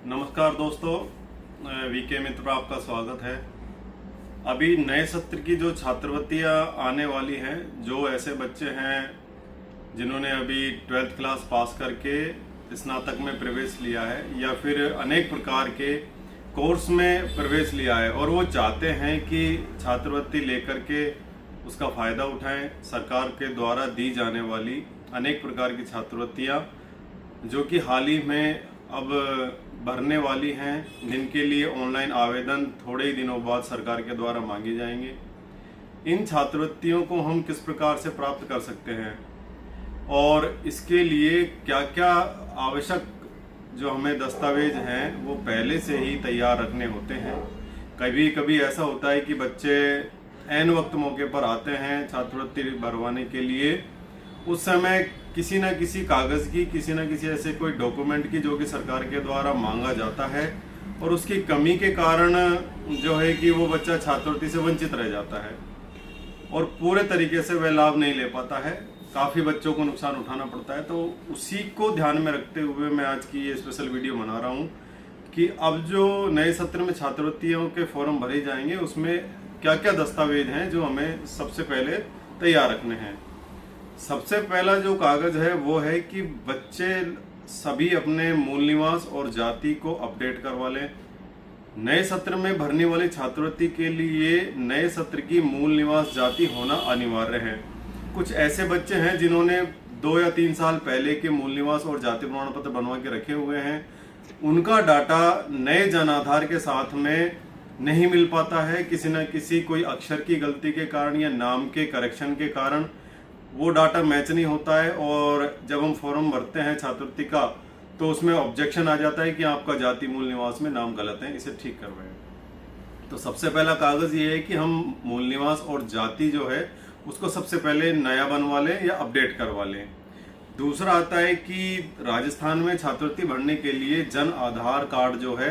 नमस्कार दोस्तों, वीके मित्र पर आपका स्वागत है। अभी नए सत्र की जो छात्रवृत्तियां आने वाली हैं, जो ऐसे बच्चे हैं जिन्होंने अभी 12th क्लास पास करके स्नातक में प्रवेश लिया है या फिर अनेक प्रकार के कोर्स में प्रवेश लिया है और वो चाहते हैं कि छात्रवृत्ति लेकर के उसका फ़ायदा उठाएं। सरकार के द्वारा दी जाने वाली अनेक प्रकार की छात्रवृत्तियां जो कि हाल ही में अब भरने वाली हैं, जिनके लिए ऑनलाइन आवेदन थोड़े ही दिनों बाद सरकार के द्वारा मांगे जाएंगे। इन छात्रवृत्तियों को हम किस प्रकार से प्राप्त कर सकते हैं और इसके लिए क्या क्या आवश्यक जो हमें दस्तावेज हैं वो पहले से ही तैयार रखने होते हैं। कभी कभी ऐसा होता है कि बच्चे ऐन वक्त मौके पर आते हैं छात्रवृत्ति भरवाने के लिए, उस समय किसी न किसी कागज़ की, किसी न किसी ऐसे कोई डॉक्यूमेंट की जो कि सरकार के द्वारा मांगा जाता है और उसकी कमी के कारण जो है कि वो बच्चा छात्रवृत्ति से वंचित रह जाता है और पूरे तरीके से वह लाभ नहीं ले पाता है। काफ़ी बच्चों को नुकसान उठाना पड़ता है। तो उसी को ध्यान में रखते हुए मैं आज की ये स्पेशल वीडियो बना रहा हूँ कि अब जो नए सत्र में छात्रवृत्तियों के फॉर्म भरे जाएंगे उसमें क्या क्या दस्तावेज हैं जो हमें सबसे पहले तैयार रखने हैं। सबसे पहला जो कागज है वो है कि बच्चे सभी अपने मूल निवास और जाति को अपडेट करवा लें। नए सत्र में भरने वाली छात्रवृत्ति के लिए नए सत्र की मूल निवास जाति होना अनिवार्य है। कुछ ऐसे बच्चे हैं जिन्होंने 2 या 3 साल पहले के मूल निवास और जाति प्रमाण पत्र बनवा के रखे हुए हैं, उनका डाटा नए जन आधार के साथ में नहीं मिल पाता है। किसी न किसी कोई अक्षर की गलती के कारण या नाम के करेक्शन के कारण वो डाटा मैच नहीं होता है और जब हम फॉर्म भरते हैं छात्रवृत्ति का तो उसमें ऑब्जेक्शन आ जाता है कि आपका जाति मूल निवास में नाम गलत है, इसे ठीक करवाएं। तो सबसे पहला कागज ये है कि हम मूल निवास और जाति जो है उसको सबसे पहले नया बनवा लें या अपडेट करवा लें। दूसरा आता है कि राजस्थान में छात्रवृत्ति भरने के लिए जन आधार कार्ड जो है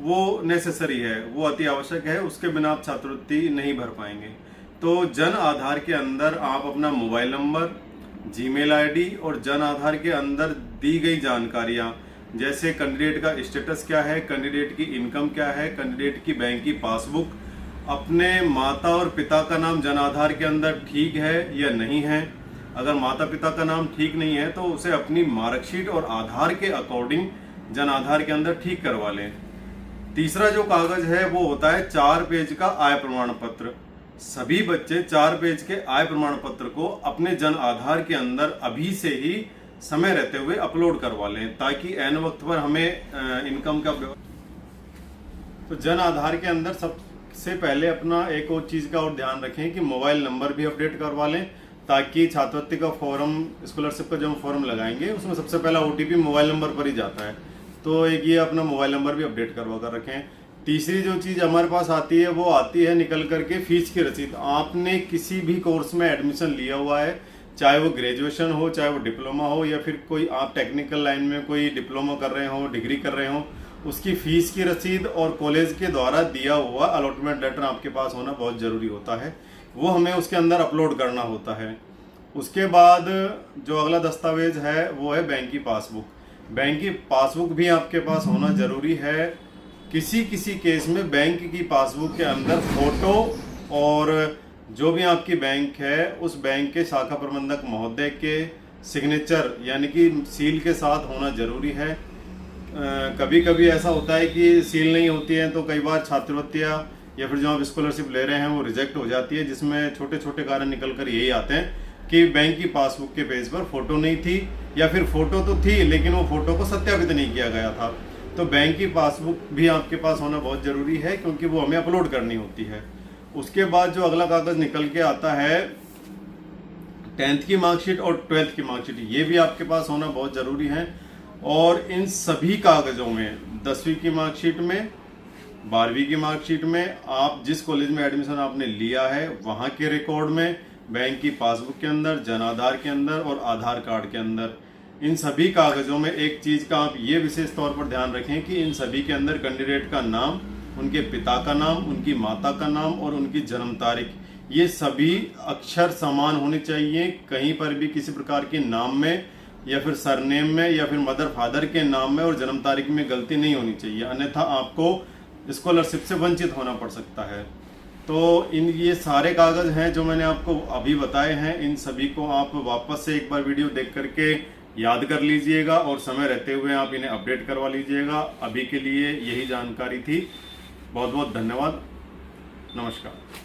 वो नेसेसरी है, वो अति आवश्यक है, उसके बिना आप छात्रवृत्ति नहीं भर पाएंगे। तो जन आधार के अंदर आप अपना मोबाइल नंबर, जीमेल आईडी और जन आधार के अंदर दी गई जानकारियां जैसे कैंडिडेट का स्टेटस क्या है, कैंडिडेट की इनकम क्या है, कैंडिडेट की बैंक की पासबुक, अपने माता और पिता का नाम जन आधार के अंदर ठीक है या नहीं है। अगर माता पिता का नाम ठीक नहीं है तो उसे अपनी मार्कशीट और आधार के अकॉर्डिंग जन आधार के अंदर ठीक करवा लें। तीसरा जो कागज है वो होता है 4 पेज का आय प्रमाण पत्र। सभी बच्चे 4 पेज के आय प्रमाण पत्र को अपने जन आधार के अंदर अभी से ही समय रहते हुए अपलोड करवा लें ताकि ऐन वक्त पर हमें इनकम का। तो जन आधार के अंदर सबसे पहले अपना एक और चीज का और ध्यान रखें कि मोबाइल नंबर भी अपडेट करवा लें ताकि छात्रवृत्ति का फॉर्म, स्कॉलरशिप का जो हम फॉर्म लगाएंगे उसमें सबसे पहला OTP मोबाइल नंबर पर ही जाता है। तो एक ये अपना मोबाइल नंबर भी अपडेट करवा कर रखें। तीसरी जो चीज़ हमारे पास आती है वो आती है निकल करके फीस की रसीद। आपने किसी भी कोर्स में एडमिशन लिया हुआ है, चाहे वो ग्रेजुएशन हो, चाहे वो डिप्लोमा हो या फिर कोई आप टेक्निकल लाइन में कोई डिप्लोमा कर रहे हो, डिग्री कर रहे हो, उसकी फीस की रसीद और कॉलेज के द्वारा दिया हुआ अलॉटमेंट लेटर आपके पास होना बहुत ज़रूरी होता है। वो हमें उसके अंदर अपलोड करना होता है। उसके बाद जो अगला दस्तावेज है वो है बैंक की पासबुक। बैंक की पासबुक भी आपके पास होना ज़रूरी है। किसी किसी केस में बैंक की पासबुक के अंदर फोटो और जो भी आपकी बैंक है उस बैंक के शाखा प्रबंधक महोदय के सिग्नेचर यानी कि सील के साथ होना जरूरी है। कभी कभी ऐसा होता है कि सील नहीं होती है तो कई बार छात्रवृत्तियाँ या फिर जो आप स्कॉलरशिप ले रहे हैं वो रिजेक्ट हो जाती है, जिसमें छोटे छोटे कारण निकल कर यही आते हैं कि बैंक की पासबुक के पेज पर फोटो नहीं थी या फिर फोटो तो थी लेकिन वो फोटो को सत्यापित नहीं किया गया था। तो बैंक की पासबुक भी आपके पास होना बहुत ज़रूरी है क्योंकि वो हमें अपलोड करनी होती है। उसके बाद जो अगला कागज़ निकल के आता है 10th की मार्कशीट और 12th की मार्कशीट, ये भी आपके पास होना बहुत ज़रूरी है। और इन सभी कागज़ों में 10वीं की मार्कशीट में, 12वीं की मार्कशीट में, आप जिस कॉलेज में एडमिशन आपने लिया है वहाँ के रिकॉर्ड में, बैंक की पासबुक के अंदर, जन आधार के अंदर और आधार कार्ड के अंदर, इन सभी कागज़ों में एक चीज़ का आप ये विशेष तौर पर ध्यान रखें कि इन सभी के अंदर कैंडिडेट का नाम, उनके पिता का नाम, उनकी माता का नाम और उनकी जन्म तारीख, ये सभी अक्षर समान होने चाहिए। कहीं पर भी किसी प्रकार के नाम में या फिर सरनेम में या फिर मदर फादर के नाम में और जन्म तारीख में गलती नहीं होनी चाहिए, अन्यथा आपको स्कॉलरशिप से वंचित होना पड़ सकता है। तो ये सारे कागज़ हैं जो मैंने आपको अभी बताए हैं, इन सभी को आप वापस से एक बार वीडियो देख करके याद कर लीजिएगा और समय रहते हुए आप इन्हें अपडेट करवा लीजिएगा। अभी के लिए यही जानकारी थी। बहुत बहुत धन्यवाद। नमस्कार।